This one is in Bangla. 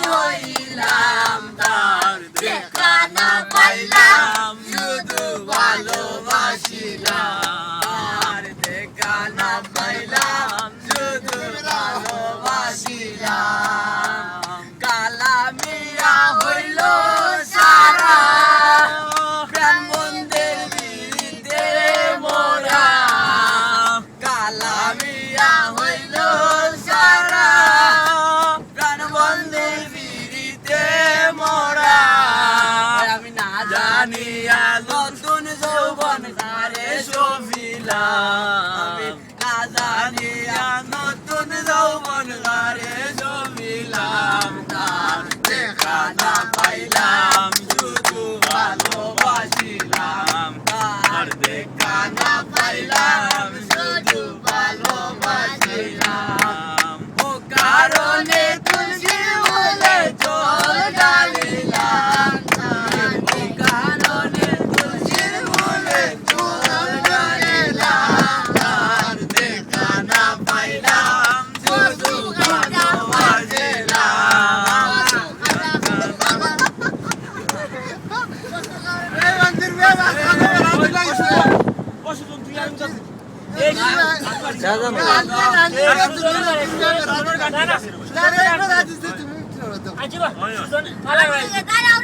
হইলাম তার দেখা না পাইলাম শুধু ভালোবাসিলাম আর দেখা না পাইলাম শুধু ভালোবাসিলাম কালামিয়া হইল সারা প্রাণ মন্দির বিরিতে মোরা কালামিয়া হইল সারা প্রাণ মন্দির বিরিতে মোরা আমি না জানিয়া নতুন যৌবন তারে শোভিলাম না জানিয়া নতুন যৌবন তারে শোভিলাম তার দেখা না পাইলাম শুধু ভালোবাসিলাম তার দেখা না পাইলাম শুধু ভালোবাসিলাম ও কারণে তুলসী বলে জল ঢালিলাম ও কারণে তুলসী বলে জল ঢালিলাম তার দেখা না পাইলাম শুধু ভালোবাসিলাম